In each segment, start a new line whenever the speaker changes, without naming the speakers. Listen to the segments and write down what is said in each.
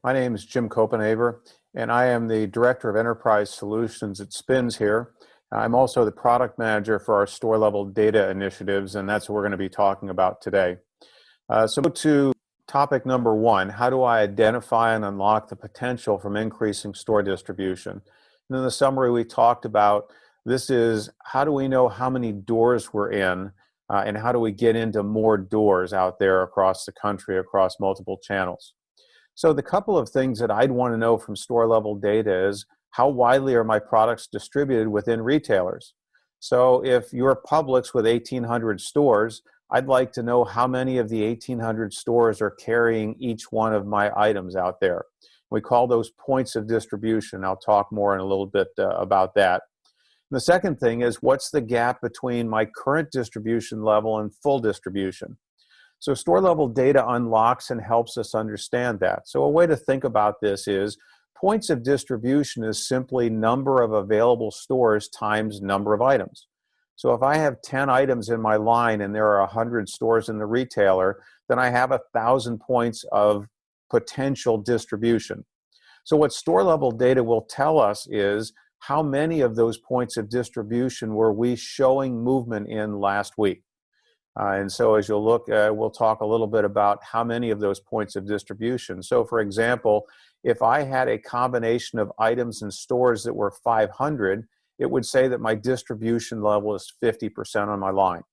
My name is Jim Copenhaver, and I am the Director of Enterprise Solutions at Spins here. I'm also the Product Manager for our store-level data initiatives, and that's what we're going to be talking about today. So to topic number one, how do I identify and unlock the potential from increasing store distribution? And in the summary we talked about, this is how do we know how many doors we're in, and how do we get into more doors out there across the country, across multiple channels? So the couple of things that I'd want to know from store level data is how widely are my products distributed within retailers? So if you're Publix with 1,800 stores, I'd like to know how many of the 1,800 stores are carrying each one of my items out there. We call those points of distribution. I'll talk more in a little bit about that. And the second thing is, what's the gap between my current distribution level and full distribution? So store level data unlocks and helps us understand that. So a way to think about this is points of distribution is simply number of available stores times number of items. So if I have 10 items in my line and there are 100 stores in the retailer, then I have 1,000 points of potential distribution. So what store level data will tell us is how many of those points of distribution were we showing movement in last week. And so as you'll look, we'll talk a little bit about how many of those points of distribution. So for example, if I had a combination of items and stores that were 500, it would say that my distribution level is 50% on my line.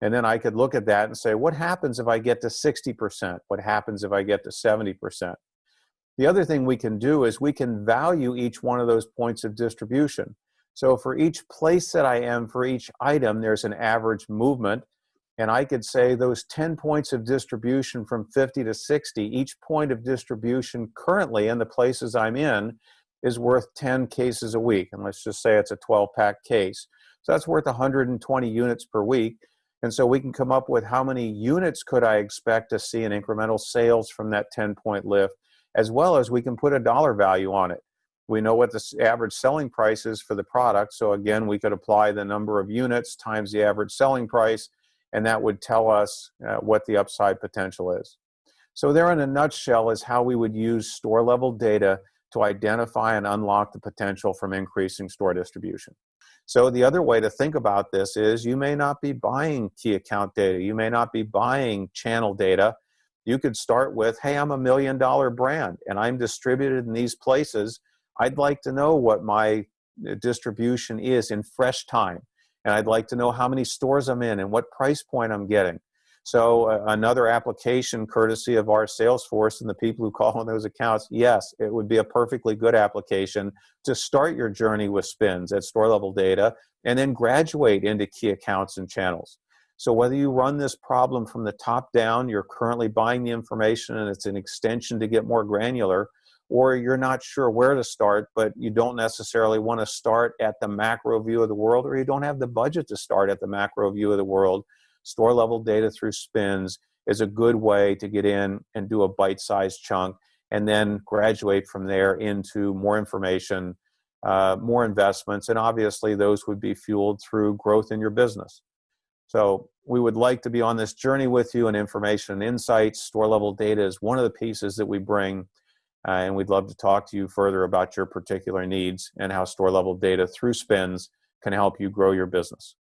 And then I could look at that and say, what happens if I get to 60%? What happens if I get to 70%? The other thing we can do is we can value each one of those points of distribution. So for each place that I am, for each item, there's an average movement. And I could say those 10 points of distribution from 50 to 60, each point of distribution currently in the places I'm in is worth 10 cases a week. And let's just say it's a 12-pack case. So that's worth 120 units per week. And so we can come up with how many units could I expect to see in incremental sales from that 10-point lift, as well as we can put a dollar value on it. We know what the average selling price is for the product. So again, we could apply the number of units times the average selling price, and that would tell us what the upside potential is. So there in a nutshell is how we would use store level data to identify and unlock the potential from increasing store distribution. So the other way to think about this is you may not be buying key account data. You may not be buying channel data. You could start with, hey, I'm $1 million brand and I'm distributed in these places. I'd like to know what my distribution is in fresh time. And I'd like to know how many stores I'm in and what price point I'm getting. So another application courtesy of our sales force and the people who call on those accounts, yes, it would be a perfectly good application to start your journey with Spins at store level data and then graduate into key accounts and channels. So whether you run this problem from the top down, you're currently buying the information and it's an extension to get more granular, or you're not sure where to start, but you don't necessarily want to start at the macro view of the world, or you don't have the budget to start at the macro view of the world, store level data through Spins is a good way to get in and do a bite-sized chunk and then graduate from there into more information, more investments, and obviously those would be fueled through growth in your business. So we would like to be on this journey with you, and information and insights. Store level data is one of the pieces that we bring. And we'd love to talk to you further about your particular needs and how store level data through Spins can help you grow your business.